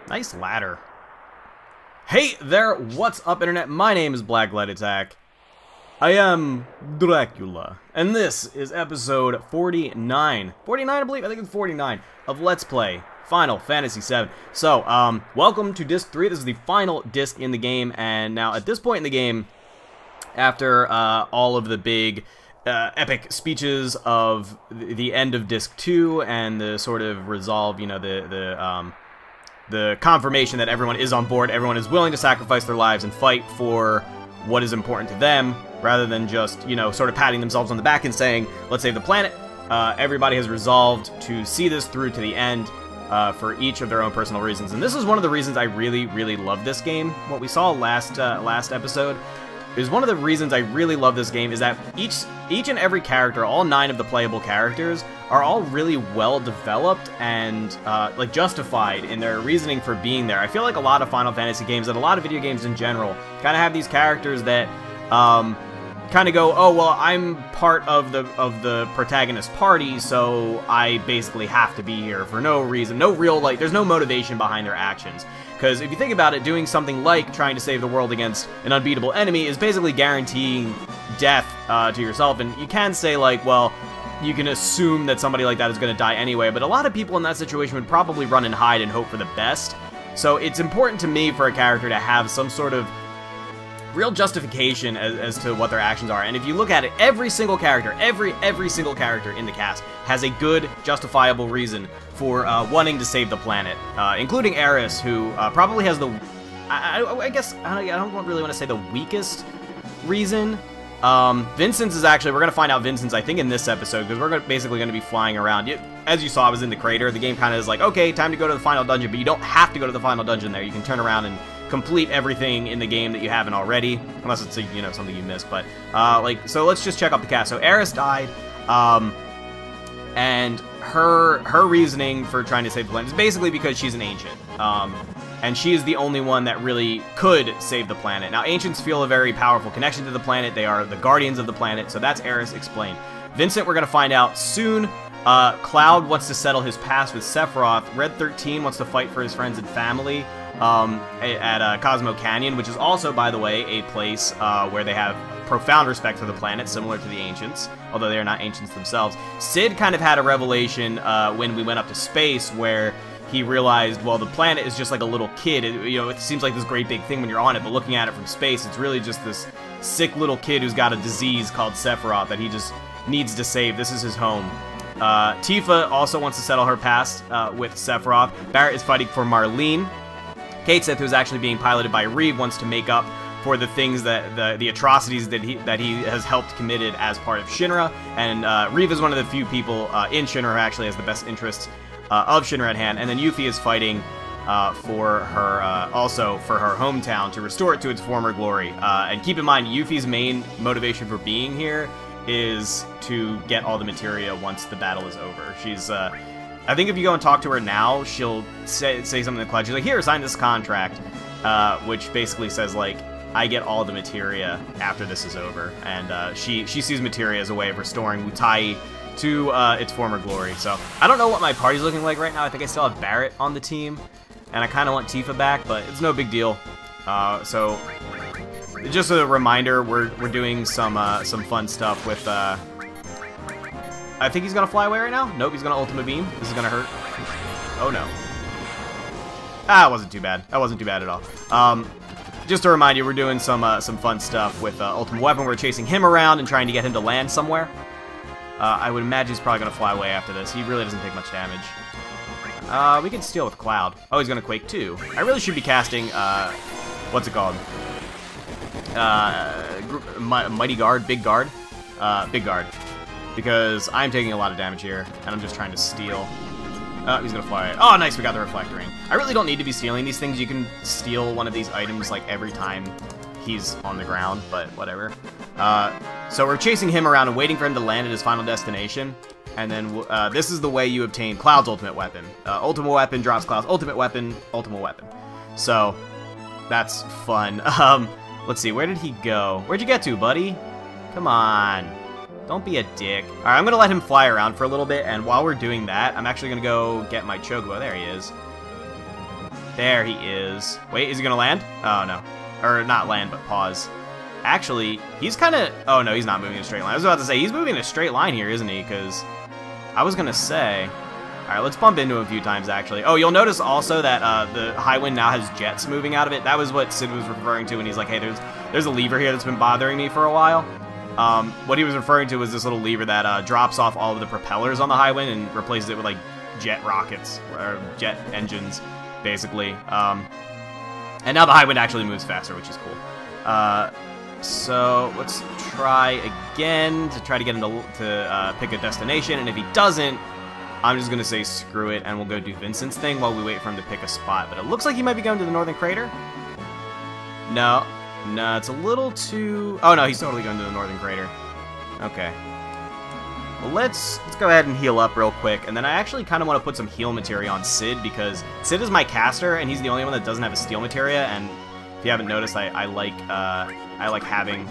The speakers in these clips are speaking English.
Nice ladder. Hey there, what's up, Internet? My name is BlackLightAttack. I am Dracula, and this is episode 49. 49, I believe? I think it's 49 of Let's Play Final Fantasy VII. So, welcome to Disc 3. This is the final disc in the game, and now at this point in the game, after all of the big epic speeches of the end of Disc 2 and the sort of resolve, you know, the confirmation that everyone is on board, everyone is willing to sacrifice their lives and fight for what is important to them, rather than just, you know, sort of patting themselves on the back and saying, let's save the planet. Everybody has resolved to see this through to the end for each of their own personal reasons. And this is one of the reasons I really, really love this game. What we saw last episode is one of the reasons I really love this game is that each and every character, all 9 of the playable characters, are all really well developed and like justified in their reasoning for being there. I feel like a lot of Final Fantasy games and a lot of video games in general kind of have these characters that kind of go, oh well, I'm part of the protagonist party, so I basically have to be here for no reason, no real, like, there's no motivation behind their actions. Because if you think about it, doing something like trying to save the world against an unbeatable enemy is basically guaranteeing death to yourself. And you can say, like, well, you can assume that somebody like that is going to die anyway, but a lot of people in that situation would probably run and hide and hope for the best. So it's important to me for a character to have some sort of real justification as to what their actions are. And if you look at it, every single character, every single character in the cast has a good, justifiable reason for wanting to save the planet, including Aeris, who probably has the, I guess, I don't really want to say the weakest reason. Vincent's is actually, we're going to find out Vincent's, I think, in this episode, because we're basically going to be flying around. As you saw, I was in the crater. The game kind of is like, okay, time to go to the final dungeon, but you don't have to go to the final dungeon there. You can turn around and complete everything in the game that you haven't already, unless it's, you know, something you missed. But like, so let's just check out the cast. So Aeris died, and her reasoning for trying to save the planet is basically because she's an ancient, and she is the only one that really could save the planet. Now, ancients feel a very powerful connection to the planet. They are the guardians of the planet, so that's Aeris explained. Vincent, we're gonna find out soon. Cloud wants to settle his past with Sephiroth. Red 13 wants to fight for his friends and family at Cosmo Canyon, which is also, by the way, a place where they have profound respect for the planet, similar to the ancients, although they are not ancients themselves. Sid kind of had a revelation when we went up to space, where he realized, well, the planet is just like a little kid. You know, it seems like this great big thing when you're on it, but looking at it from space, it's really just this sick little kid who's got a disease called Sephiroth that he just needs to save. This is his home. Tifa also wants to settle her past with Sephiroth. Barrett is fighting for Marlene. Kate Sith, who's actually being piloted by Reeve, wants to make up for the things that the atrocities that he has helped committed as part of Shinra. And Reeve is one of the few people in Shinra who actually has the best interests of Shinra at hand. And then Yuffie is fighting for her also for her hometown to restore it to its former glory. And keep in mind, Yuffie's main motivation for being here is to get all the materia once the battle is over. She's I think if you go and talk to her now, she'll say something to Cloud. She's like, here, sign this contract, which basically says, like, I get all the materia after this is over. And she sees materia as a way of restoring Wutai to its former glory. So I don't know what my party's looking like right now. I think I still have Barrett on the team, and I kind of want Tifa back, but it's no big deal. So just a reminder, we're doing some fun stuff with I think he's gonna fly away right now. Nope, he's gonna Ultimate Beam. This is gonna hurt. Oh no. Ah, it wasn't too bad. That wasn't too bad at all. Just to remind you, we're doing some fun stuff with Ultimate Weapon. We're chasing him around and trying to get him to land somewhere. I would imagine he's probably gonna fly away after this. He really doesn't take much damage. We can steal with Cloud. Oh, he's gonna Quake too. I really should be casting what's it called? Mighty Guard, Big Guard, Big Guard. Because I'm taking a lot of damage here, and I'm just trying to steal. Oh, he's gonna fly. Oh, nice, we got the Reflect Ring. I really don't need to be stealing these things. You can steal one of these items, like, every time he's on the ground, but whatever. So we're chasing him around and waiting for him to land at his final destination. And then this is the way you obtain Cloud's ultimate weapon. Ultimate weapon drops Cloud's ultimate weapon, ultimate weapon. So, that's fun. Let's see, where did he go? Where'd you get to, buddy? Come on. Don't be a dick. Alright, I'm gonna let him fly around for a little bit, and while we're doing that, I'm actually gonna go get my Chocobo. There he is. There he is. Wait, is he gonna land? Oh, no. Or not land, but pause. Actually, he's kind of... Oh, no, he's not moving in a straight line. I was about to say, he's moving in a straight line here, isn't he? Because I was gonna say... Alright, let's bump into him a few times, actually. Oh, you'll notice also that the high wind now has jets moving out of it. That was what Sid was referring to when he's like, hey, there's a lever here that's been bothering me for a while. What he was referring to was this little lever that drops off all of the propellers on the high wind and replaces it with, like, jet rockets, or jet engines, basically. And now the high wind actually moves faster, which is cool. So let's try again to try to get him to pick a destination, and if he doesn't, I'm just going to say screw it, and we'll go do Vincent's thing while we wait for him to pick a spot. But it looks like he might be going to the northern crater. No, it's a little too... Oh, no, he's totally going to the northern crater. Okay. Well, let's go ahead and heal up real quick, and then I actually kind of want to put some heal materia on Sid, because Sid is my caster, and he's the only one that doesn't have a steal materia, and if you haven't noticed, I like having...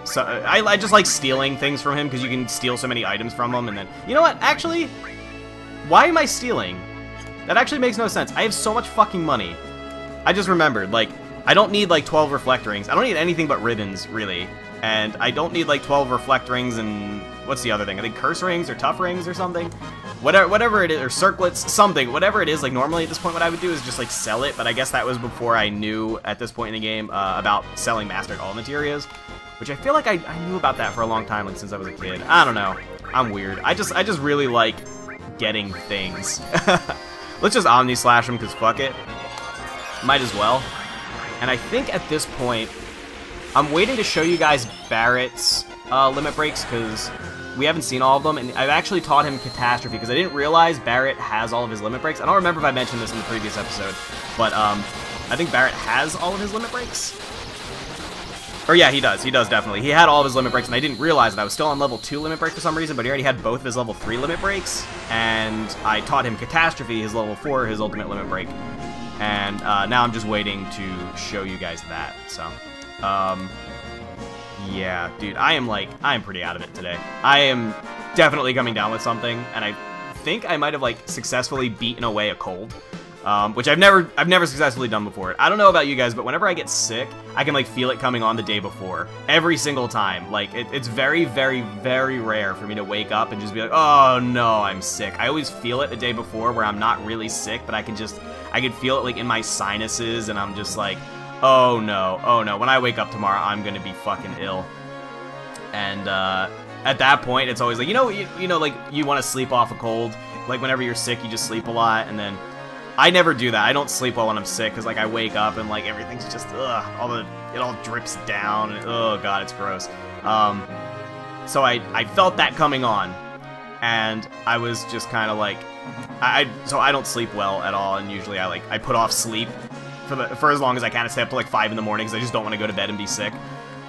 So I just like stealing things from him, because you can steal so many items from him, and then... You know what? Actually, why am I stealing? That actually makes no sense. I have so much fucking money. I just remembered, like, I don't need, like, 12 reflect rings. I don't need anything but ribbons, really. And I don't need, like, 12 reflect rings and... What's the other thing? I think curse rings or tough rings or something? Whatever it is, or circlets, something. Whatever it is, like, normally at this point what I would do is just, like, sell it, but I guess that was before I knew, at this point in the game, about selling mastered all materias. Which I feel like I knew about that for a long time, like, since I was a kid. I don't know. I'm weird. I just really like getting things. Let's just Omni Slash him, because fuck it. Might as well. And I think at this point, I'm waiting to show you guys Barrett's limit breaks, because we haven't seen all of them, and I've actually taught him Catastrophe, because I didn't realize Barrett has all of his limit breaks. I don't remember if I mentioned this in the previous episode, but I think Barrett has all of his limit breaks. Or yeah, he does definitely. He had all of his limit breaks, and I didn't realize that. I was still on level 2 limit break for some reason, but he already had both of his level 3 limit breaks, and I taught him Catastrophe, his level 4, his ultimate limit break. And now I'm just waiting to show you guys that, so... yeah, dude, I'm pretty out of it today. I am definitely coming down with something, and I think I might have, like, successfully beaten away a cold. Which I've never successfully done before. I don't know about you guys, but whenever I get sick, I can, like, feel it coming on the day before. Every single time. Like, it's very, very, very rare for me to wake up and just be like, oh, no, I'm sick. I always feel it the day before where I'm not really sick, but I can feel it, like, in my sinuses, and I'm just like, oh, no, oh, no. When I wake up tomorrow, I'm gonna be fucking ill. And, at that point, it's always like, you know, like, you want to sleep off a cold. Like, whenever you're sick, you just sleep a lot, and then... I never do that. I don't sleep well when I'm sick, because, like, I wake up and, like, everything's just, ugh, it all drips down, and, oh, God, it's gross. So I felt that coming on, and I was just kind of, like, so I don't sleep well at all, and usually I put off sleep for as long as I can. I stay up till, like, 5 in the morning, because I just don't want to go to bed and be sick.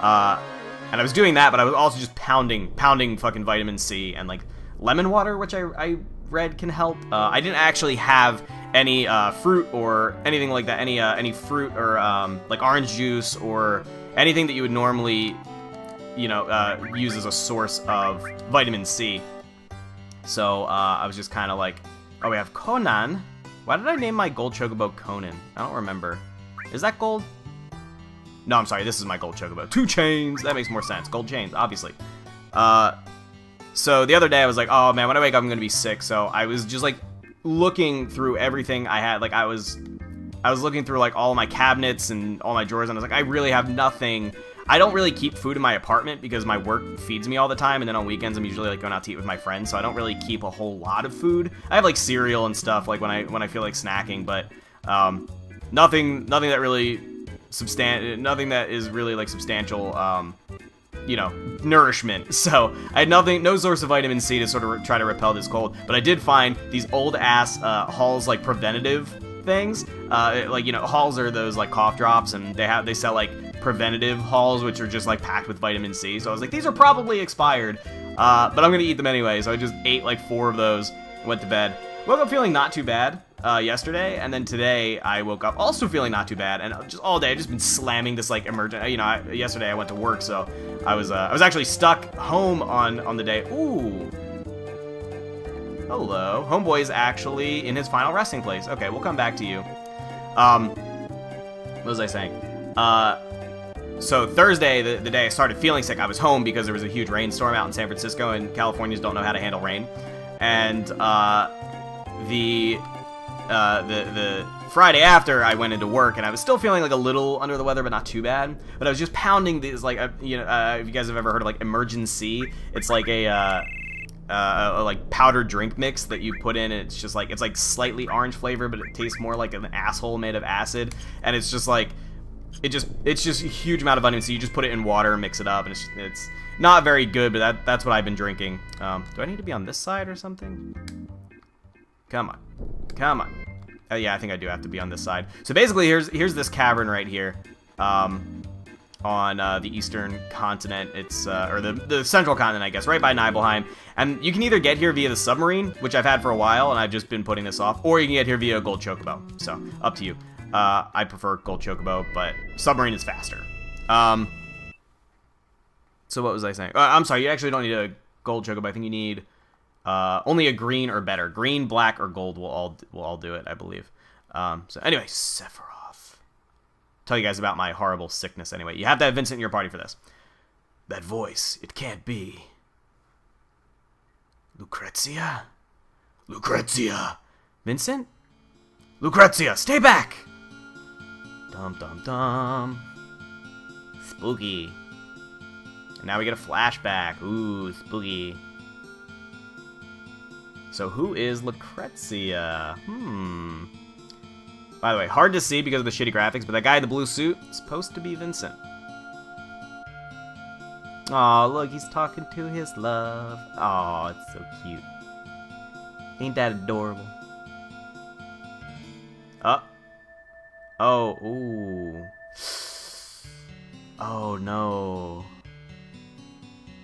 And I was doing that, but I was also just pounding fucking vitamin C, and, like, lemon water, which I read can help. I didn't actually have any fruit or anything like that, any fruit or like orange juice or anything that you would normally, you know, use as a source of vitamin C. So I was just kind of like, oh, we have Conan. Why did I name my gold chocobo Conan? I don't remember. Is that gold? No, I'm sorry, this is my gold chocobo. 2 chains! That makes more sense. Gold chains, obviously. So the other day I was like, oh man, when I wake up I'm gonna be sick, so I was just like looking through everything I had. Like I was looking through like all my cabinets and all my drawers, and I was like, I really have nothing. I don't really keep food in my apartment because my work feeds me all the time, and then on weekends I'm usually like going out to eat with my friends, so I don't really keep a whole lot of food. I have like cereal and stuff like when I feel like snacking, but nothing that really nothing that is really like substantial you know, nourishment. So I had no source of vitamin C to sort of try to repel this cold, but I did find these old ass Halls like preventative things. Like, you know, Halls are those like cough drops, and they sell like preventative Halls, which are just like packed with vitamin C. So I was like, these are probably expired, but I'm gonna eat them anyway. So I just ate like 4 of those, went to bed. Woke up feeling not too bad yesterday, and then today I woke up also feeling not too bad, and just all day I've just been slamming this like emergent. You know, yesterday I went to work, so I was actually stuck home on the day. Ooh, Hello. Homeboy is actually in his final resting place. Okay, we'll come back to you. What was I saying? So Thursday, the day I started feeling sick, I was home because there was a huge rainstorm out in San Francisco, and Californians don't know how to handle rain. And the Friday after, I went into work, and I was still feeling like a little under the weather, but not too bad. But I was just pounding these, like, if you guys have ever heard of like Emergency, it's like a like powdered drink mix that you put in, and it's just like, it's like slightly orange flavor, but it tastes more like an asshole made of acid, and it's just like, it's just a huge amount of vitamin C. You just put it in water, mix it up, and it's not very good, but that's what I've been drinking. Do I need to be on this side or something? Come on, come on. Oh yeah, I think I do have to be on this side. So basically, here's this cavern right here, on the eastern continent. It's or the central continent, I guess, right by Nibelheim. And you can either get here via the submarine, which I've had for a while, and I've just been putting this off, or you can get here via Gold Chocobo. So up to you. I prefer Gold Chocobo, but submarine is faster. So what was I saying? I'm sorry, you actually don't need a Gold Chocobo. I think you need only a green or better. Green, black, or gold will all do it, I believe. So anyway, Sephiroth. Tell you guys about my horrible sickness anyway. You have to have Vincent in your party for this. That voice, it can't be. Lucrezia? Lucrezia! Vincent? Lucrezia, stay back! Dum dum dum. Spooky. And now we get a flashback. Ooh, spooky. So who is Lucrezia? By the way, hard to see because of the shitty graphics, but that guy in the blue suit is supposed to be Vincent. Aw, look, he's talking to his love. Aw, it's so cute. Ain't that adorable? Oh, ooh. Oh, no.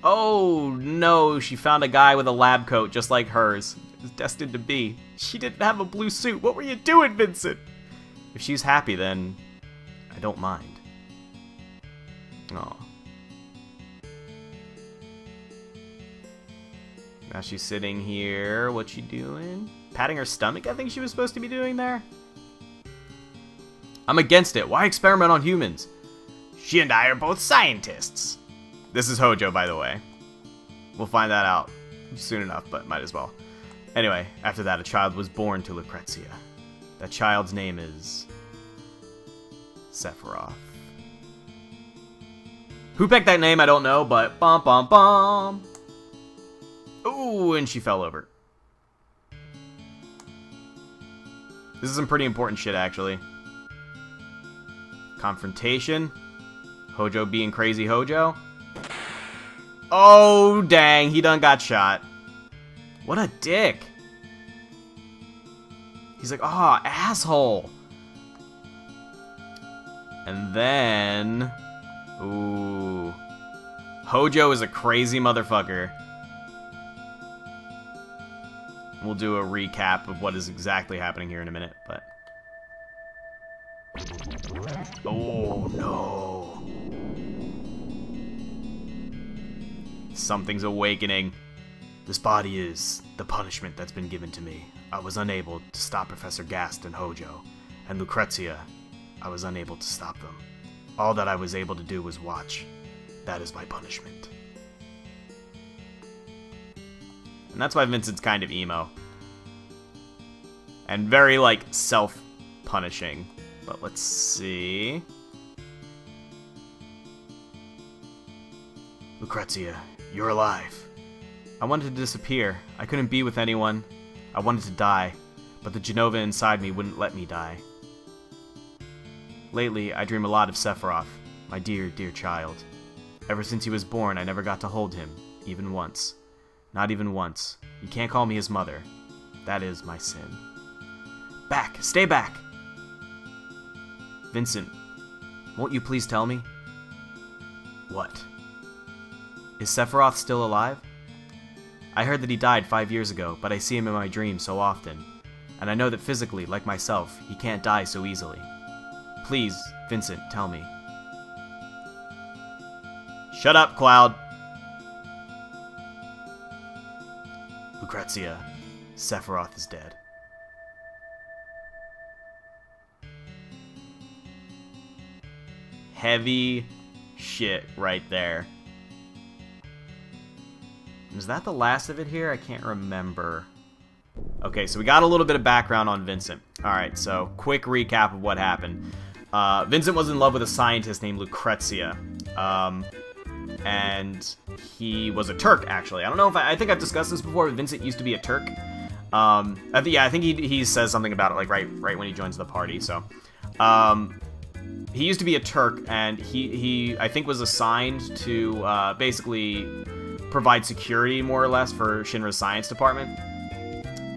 Oh, no, she found a guy with a lab coat just like hers. It was destined to be. She didn't have a blue suit. What were you doing, Vincent? If she's happy, then I don't mind. Aw. Now she's sitting here. What's she doing? Patting her stomach, I think she was supposed to be doing there. I'm against it. Why experiment on humans? She and I are both scientists. This is Hojo, by the way. We'll find that out soon enough, but might as well. Anyway, after that, a child was born to Lucrezia. That child's name is Sephiroth. Who picked that name, I don't know, but bum bum bum. Ooh, and she fell over. This is some pretty important shit, actually. Confrontation. Hojo being crazy Hojo. Oh, dang, he done got shot. What a dick. He's like, oh, asshole. And then... Ooh. Hojo is a crazy motherfucker. We'll do a recap of what is exactly happening here in a minute, but... Oh, no. Something's awakening. This body is the punishment that's been given to me. I was unable to stop Professor Gast and Hojo, and Lucrezia, I was unable to stop them. All that I was able to do was watch. That is my punishment. And that's why Vincent's kind of emo. And very, like, self-punishing. But let's see... Lucrezia, you're alive. I wanted to disappear. I couldn't be with anyone. I wanted to die, but the Genova inside me wouldn't let me die. Lately, I dream a lot of Sephiroth, my dear, dear child. Ever since he was born, I never got to hold him, even once. Not even once. You can't call me his mother. That is my sin. Back! Stay back! Vincent, won't you please tell me? What? Is Sephiroth still alive? I heard that he died 5 years ago, but I see him in my dreams so often. And I know that physically, like myself, he can't die so easily. Please, Vincent, tell me. Shut up, Cloud! Lucrezia, Sephiroth is dead. Heavy shit right there. Was that the last of it here? I can't remember. Okay, so we got a little bit of background on Vincent. Alright, so quick recap of what happened. Vincent was in love with a scientist named Lucrezia. And he was a Turk, actually. I don't know if I think I've discussed this before, but Vincent used to be a Turk. I think he says something about it, like, right when he joins the party, so. He used to be a Turk, and he I think, was assigned to, basically provide security, more or less, for Shinra's science department.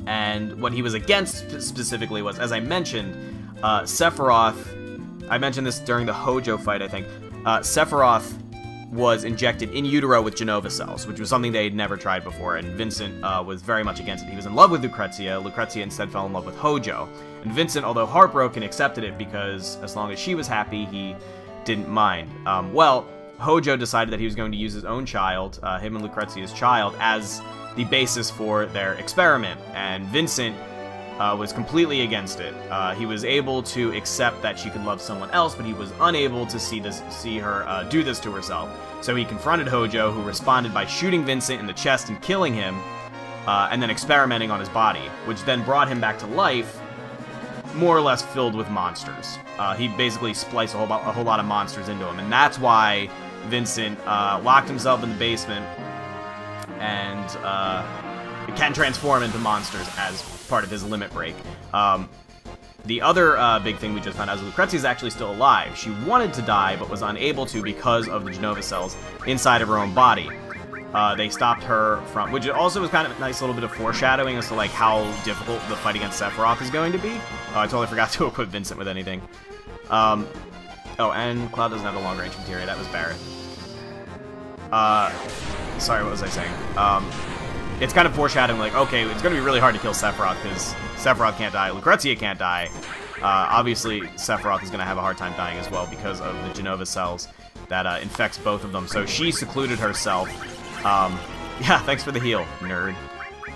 And what he was against specifically was, as I mentioned, Sephiroth, I mentioned this during the Hojo fight, I think, Sephiroth was injected in utero with Genova cells, which was something they had never tried before, and Vincent was very much against it. He was in love with Lucrezia. Lucrezia instead fell in love with Hojo. And Vincent, although heartbroken, accepted it because as long as she was happy, he didn't mind. Well, Hojo decided that he was going to use his own child, him and Lucrezia's child, as the basis for their experiment, and Vincent was completely against it. He was able to accept that she could love someone else, but he was unable to see her do this to herself. So he confronted Hojo, who responded by shooting Vincent in the chest and killing him, and then experimenting on his body, which then brought him back to life, more or less filled with monsters. He basically spliced a whole lot of monsters into him, and that's why Vincent locked himself in the basement and can transform into monsters as part of his limit break. The other big thing we just found out is Lucrezia is actually still alive. She wanted to die, but was unable to because of the Genova cells inside of her own body. They stopped her from, which also was kind of a nice little bit of foreshadowing as to like how difficult the fight against Sephiroth is going to be. I totally forgot to equip Vincent with anything. Oh, and Cloud doesn't have the long range materia. That was Barret. Sorry, what was I saying? It's kind of foreshadowing, like, okay, it's going to be really hard to kill Sephiroth, because Sephiroth can't die, Lucrezia can't die. Obviously, Sephiroth is going to have a hard time dying as well because of the Genova cells that infects both of them. So she secluded herself. Yeah, thanks for the heal, nerd.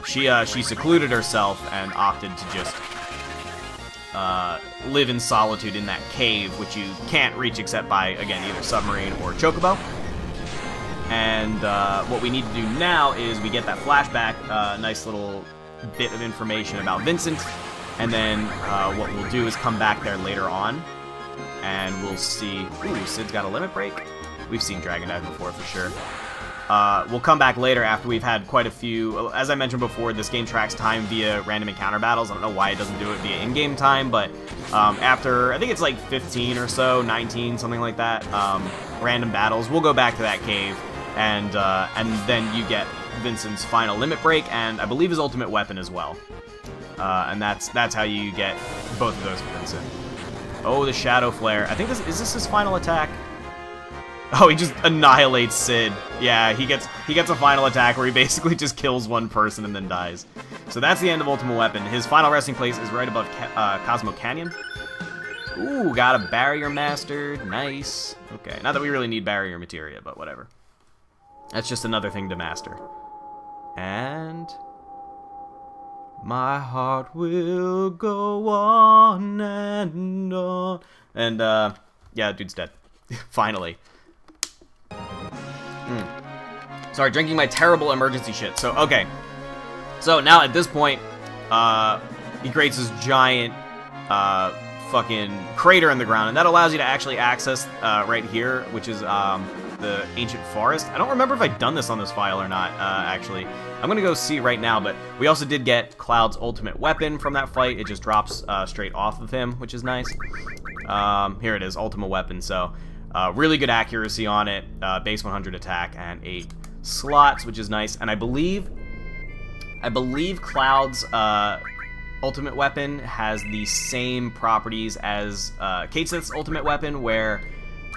She secluded herself and opted to just live in solitude in that cave, which you can't reach except by, again, either submarine or chocobo. And what we need to do now is we get that flashback, nice little bit of information about Vincent, and then what we'll do is come back there later on, and we'll see... Ooh, Cid's got a limit break? We've seen Dragon Dive before, for sure. We'll come back later after we've had quite a few... As I mentioned before, this game tracks time via random encounter battles. I don't know why it doesn't do it via in-game time, but after, I think it's like 15 or so, 19, something like that, random battles, we'll go back to that cave. And then you get Vincent's final limit break, and I believe his ultimate weapon as well. And that's how you get both of those for Vincent. Oh, the Shadow Flare. I think is this his final attack? Oh, he just annihilates Cid. Yeah, he gets a final attack where he basically just kills one person and then dies. So that's the end of Ultimate Weapon. His final resting place is right above Cosmo Canyon. Ooh, got a barrier mastered. Nice. Okay, not that we really need barrier materia, but whatever. That's just another thing to master. And my heart will go on and on. And, yeah, dude's dead. Finally. Sorry, drinking my terrible emergency shit. So, okay. So, now at this point, he creates this giant, fucking crater in the ground. And that allows you to actually access, right here, which is, the ancient forest. I don't remember if I'd done this on this file or not, actually. I'm gonna go see right now, but we also did get Cloud's ultimate weapon from that fight. It just drops straight off of him, which is nice. Here it is, ultimate weapon. So, really good accuracy on it, base 100 attack, and 8 slots, which is nice. And I believe Cloud's ultimate weapon has the same properties as Kate Sith's ultimate weapon, where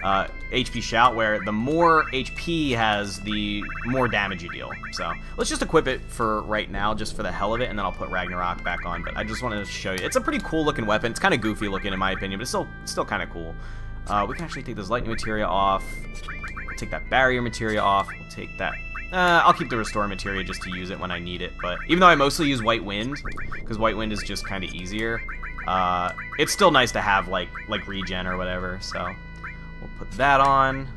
HP Shout, where the more HP has, the more damage you deal. So let's just equip it for right now, just for the hell of it, and then I'll put Ragnarok back on. But I just wanted to show you. It's a pretty cool looking weapon. It's kind of goofy looking in my opinion, but it's still kind of cool. We can actually take this lightning materia off. We'll take that barrier materia off. We'll take that I'll keep the restore materia just to use it when I need it, but even though I mostly use White Wind, because White Wind is just kind of easier, it's still nice to have, like regen or whatever, so we'll put that on.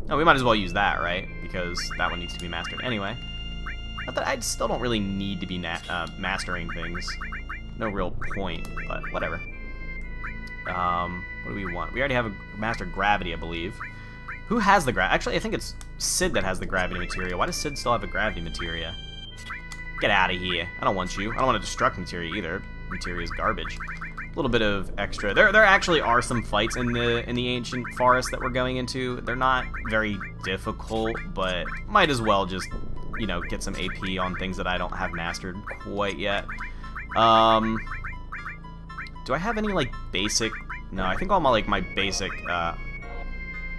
No, we might as well use that, right? Because that one needs to be mastered anyway. Not that I still don't really need to be mastering things. No real point, but whatever. What do we want? We already have a mastered gravity, I believe. Who has the gravity? Actually, I think it's Sid that has the gravity materia. Why does Sid still have a gravity materia? Get out of here. I don't want you. I don't want a destruct materia either. Materia is garbage. A little bit of extra. There actually are some fights in the ancient forest that we're going into. They're not very difficult, but might as well just, you know, get some AP on things that I don't have mastered quite yet. Do I have any, like, basic... No, I think all my basic,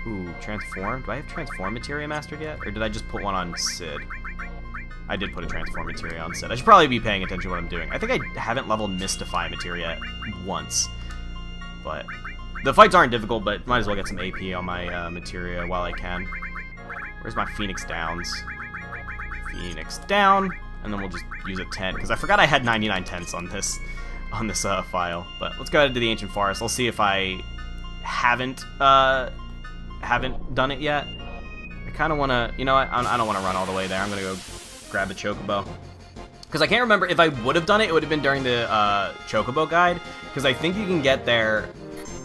Ooh, transform? Do I have transform materia mastered yet? Or did I just put one on Sid? I did put a transform materia on Sid. I should probably be paying attention to what I'm doing. I think I haven't leveled Mystify materia once. But the fights aren't difficult, but might as well get some AP on my materia while I can. Where's my Phoenix Downs? Phoenix down, and then we'll just use a 10, because I forgot I had 99 tenths on this file. But let's go ahead to the Ancient Forest. I'll see if I haven't done it yet. I kind of want to, you know what, I don't want to run all the way there. I'm going to go grab the Chocobo. Because I can't remember if I would have done it, it would have been during the Chocobo guide. Because I think you can get there,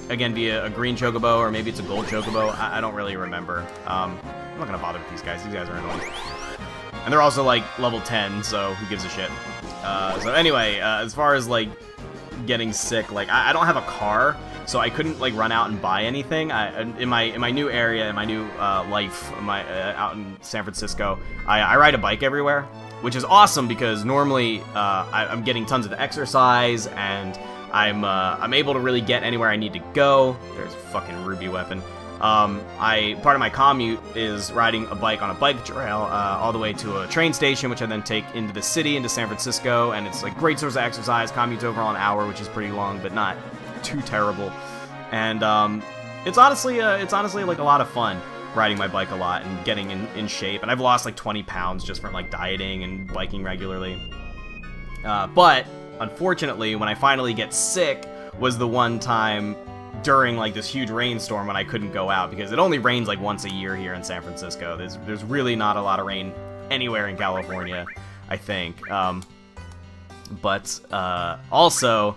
again, via a green Chocobo, or maybe it's a gold Chocobo. I don't really remember. I'm not going to bother with these guys. These guys are annoying. And they're also, like, level 10, so who gives a shit? So anyway, as far as, like, getting sick, like, I don't have a car, so I couldn't, like, run out and buy anything. In my new area, in my new life, out in San Francisco, I ride a bike everywhere, which is awesome because normally I'm getting tons of exercise, and I'm able to really get anywhere I need to go. There's a fucking ruby weapon. Part of my commute is riding a bike on a bike trail all the way to a train station, which I then take into the city, into San Francisco, and it's like great source of exercise. Commute's overall an hour, which is pretty long, but not too terrible. And it's honestly like a lot of fun riding my bike a lot and getting in shape. And I've lost like 20 pounds just from like dieting and biking regularly. But unfortunately, when I finally get sick, was the one time during like this huge rainstorm when I couldn't go out, because it only rains like once a year here in San Francisco. There's really not a lot of rain anywhere in California, I think. But also,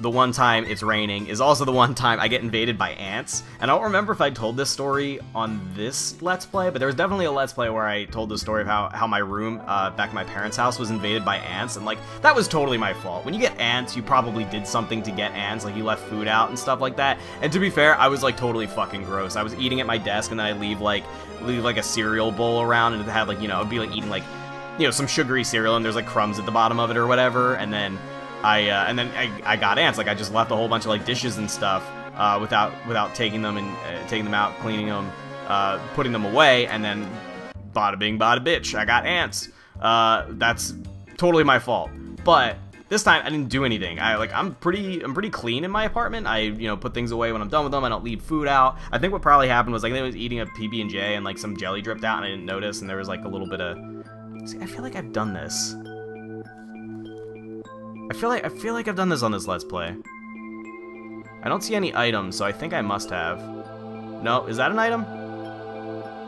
the one time it's raining is also the one time I get invaded by ants. And I don't remember if I told this story on this Let's Play, but there was definitely a Let's Play where I told the story of how my room back at my parents' house was invaded by ants. And, like, that was totally my fault. When you get ants, you probably did something to get ants. Like, you left food out and stuff like that. And to be fair, I was, like, totally fucking gross. I was eating at my desk, and then I'd leave a cereal bowl around, and it had, like, you know, it'd be, like, eating, like, you know, some sugary cereal, and there's, like, crumbs at the bottom of it or whatever. And then I got ants. Like, I just left a whole bunch of like dishes and stuff without taking them and taking them out, cleaning them, putting them away, and then bada bing, bada bitch, I got ants. That's totally my fault. But this time I didn't do anything. I'm pretty clean in my apartment. I, you know, put things away when I'm done with them. I don't leave food out. I think what probably happened was, like, I was eating a PB&J and like some jelly dripped out and I didn't notice, and there was like a little bit of. See, I feel like I've done this. I feel like I've done this on this Let's Play. I don't see any items, so I think I must have. No, is that an item?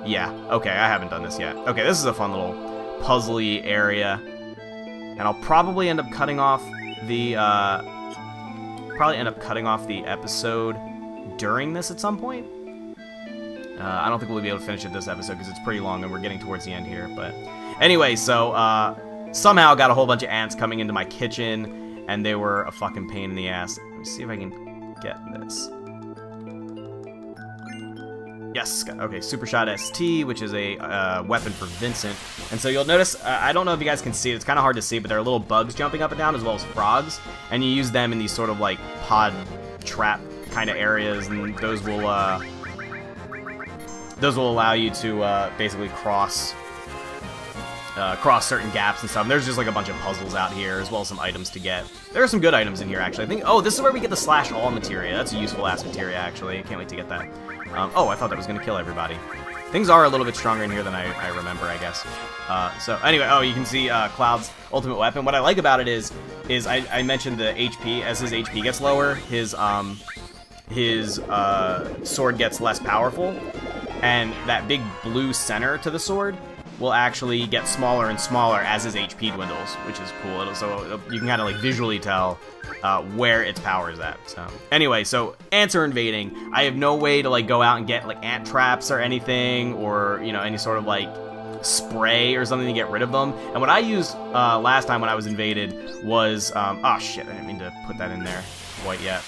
Yeah, okay, I haven't done this yet. Okay, this is a fun little puzzly area. And I'll probably end up cutting off the, episode during this at some point. I don't think we'll be able to finish it this episode because it's pretty long and we're getting towards the end here, but... Anyway, so, somehow got a whole bunch of ants coming into my kitchen, and they were a fucking pain in the ass. Let me see if I can get this. Yes, okay, Super Shot ST, which is a weapon for Vincent. And so you'll notice, I don't know if you guys can see it, it's kind of hard to see, but there are little bugs jumping up and down as well as frogs, and you use them in these sort of like pod trap kind of areas, and those will allow you to basically cross certain gaps and stuff. And there's just like a bunch of puzzles out here, as well as some items to get. There are some good items in here, actually. I think, oh, this is where we get the /all materia. That's a useful ass materia, actually. I can't wait to get that. Oh, I thought that was gonna kill everybody. Things are a little bit stronger in here than I remember, I guess. So anyway, oh, you can see Cloud's ultimate weapon. What I like about it is I mentioned the HP. As his HP gets lower, his sword gets less powerful, and that big blue center to the sword will actually get smaller and smaller as his HP dwindles, which is cool. So you can kind of like visually tell where its power is at. So anyway, so ants are invading. I have no way to like go out and get like ant traps or anything, or you know, any sort of like spray or something to get rid of them. And what I used last time when I was invaded was oh shit, I didn't mean to put that in there quite yet.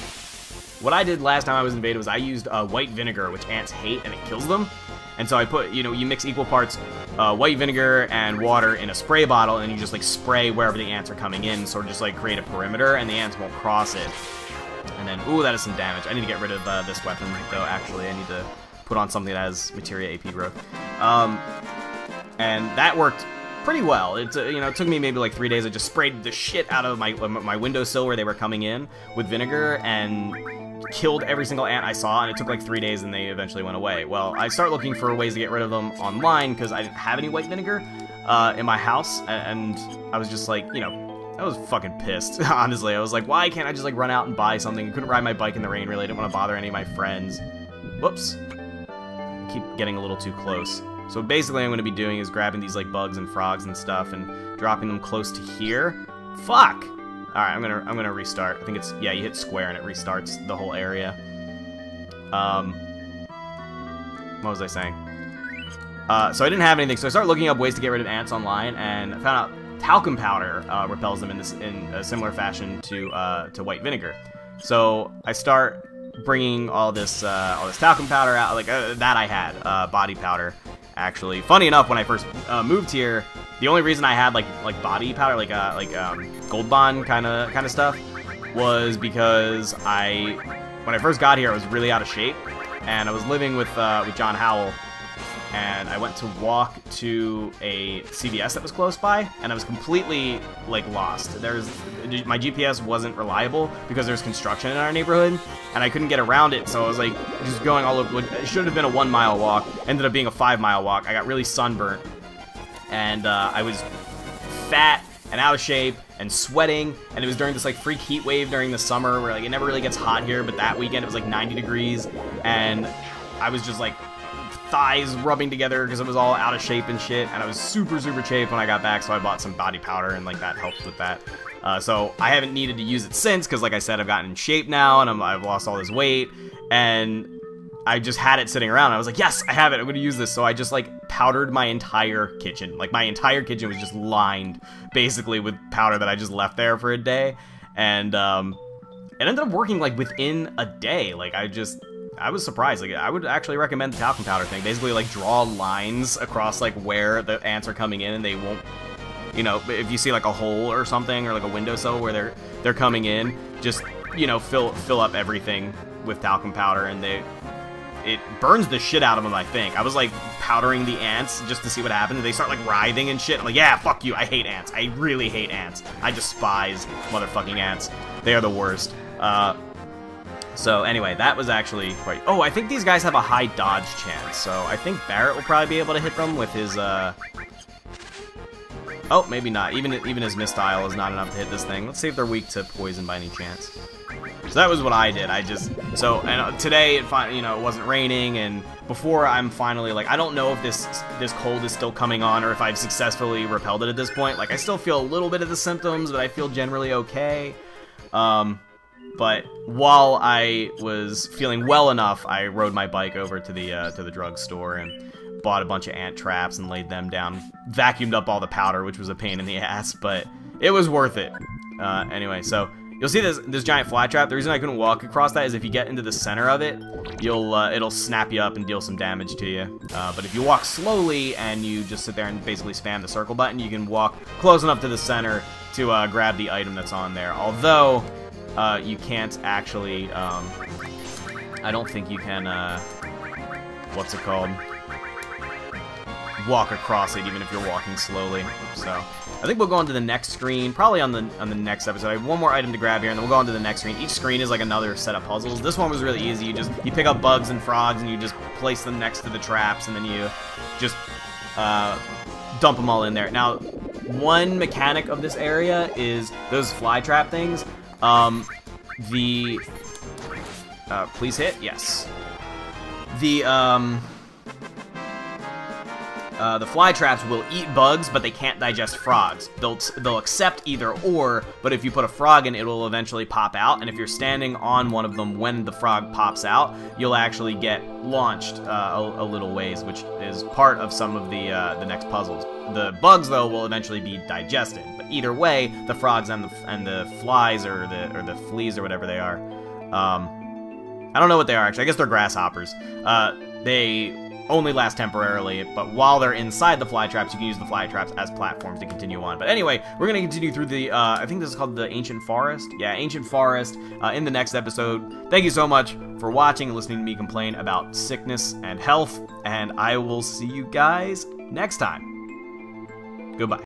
What I did last time I was invaded was I used white vinegar, which ants hate, and it kills them. And so I put, you know, you mix equal parts white vinegar and water in a spray bottle, and you just like spray wherever the ants are coming in, sort of just like create a perimeter, and the ants won't cross it. And then, ooh, that is some damage. I need to get rid of this weapon, though, actually. I need to put on something that has materia AP growth. And that worked pretty well. It, you know, it took me maybe like 3 days. I just sprayed the shit out of my windowsill where they were coming in with vinegar, and killed every single ant I saw, and it took like 3 days, and they eventually went away. Well, I started looking for ways to get rid of them online, because I didn't have any white vinegar in my house, and I was just like, you know, I was fucking pissed, honestly. I was like, why can't I just like run out and buy something? I couldn't ride my bike in the rain, really. I didn't want to bother any of my friends. Whoops. I keep getting a little too close. So basically what I'm going to be doing is grabbing these like bugs and frogs and stuff and dropping them close to here. Fuck! Alright, I'm gonna restart. I think it's, yeah, you hit square and it restarts the whole area. What was I saying? So I didn't have anything, so I started looking up ways to get rid of ants online, and I found out talcum powder repels them in a similar fashion to white vinegar. So I start bringing all this talcum powder out, like that I had body powder. Actually, funny enough, when I first moved here, the only reason I had like body powder, like Gold Bond kind of stuff, was because when I first got here, I was really out of shape, and I was living with John Howell, and I went to walk to a CVS that was close by, and I was completely like lost. My GPS wasn't reliable because there's construction in our neighborhood, and I couldn't get around it, so I was like just going all over. It should have been a 1 mile walk, ended up being a 5 mile walk. I got really sunburnt, and I was fat and out of shape and sweating, and it was during this like freak heat wave during the summer where like it never really gets hot here, but that weekend it was like 90 degrees, and I was just like thighs rubbing together because it was all out of shape and shit, and I was super chafed when I got back, so I bought some body powder, and like that helped with that. So I haven't needed to use it since, because like I said, I've gotten in shape now, and I've lost all this weight, and I just had it sitting around. I was like, yes, I have it, I'm gonna use this. So I just like powdered my entire kitchen. Like my entire kitchen was just lined basically with powder that I just left there for a day, and it ended up working like within a day. Like I was surprised. Like I would actually recommend the talcum powder thing. Basically like draw lines across like where the ants are coming in, and they won't, you know, if you see like a hole or something, or like a windowsill where they're coming in, just, you know, fill up everything with talcum powder, and it burns the shit out of them, I think. I was like powdering the ants just to see what happened, and they start like writhing and shit. I'm like, yeah, fuck you, I hate ants. I really hate ants. I despise motherfucking ants. They are the worst. So anyway, that was actually quite... Oh, I think these guys have a high dodge chance, so I think Barrett will probably be able to hit them with his, Oh, maybe not. Even his mistile is not enough to hit this thing. Let's see if they're weak to poison by any chance. So that was what I did. And today, you know, it wasn't raining, and before I'm finally, like, I don't know if this cold is still coming on, or if I've successfully repelled it at this point. Like, I still feel a little bit of the symptoms, but I feel generally okay. But while I was feeling well enough, I rode my bike over to the drugstore and bought a bunch of ant traps and laid them down. Vacuumed up all the powder, which was a pain in the ass, but it was worth it. Anyway, so you'll see this giant fly trap. The reason I couldn't walk across that is if you get into the center of it, it'll snap you up and deal some damage to you. But if you walk slowly and you just sit there and basically spam the circle button, you can walk close enough to the center to grab the item that's on there. Although you can't actually, I don't think you can, what's it called? Walk across it even if you're walking slowly. So I think we'll go on to the next screen, probably on the next episode. I have one more item to grab here, and then we'll go on to the next screen. Each screen is like another set of puzzles. This one was really easy. You pick up bugs and frogs, and you just place them next to the traps, and then you just dump them all in there. Now, one mechanic of this area is those fly trap things. Please hit, yes. The fly traps will eat bugs, but they can't digest frogs. They'll accept either or, but if you put a frog in, it will eventually pop out, and if you're standing on one of them when the frog pops out, you'll actually get launched a little ways, which is part of some of the next puzzles. The bugs, though, will eventually be digested, but either way, the frogs and the flies or the fleas or whatever they are, I don't know what they are actually. I guess they're grasshoppers. They only last temporarily, but while they're inside the fly traps, you can use the fly traps as platforms to continue on. But anyway, we're going to continue through the, I think this is called the Ancient Forest. Yeah, Ancient Forest in the next episode. Thank you so much for watching and listening to me complain about sickness and health, and I will see you guys next time. Goodbye.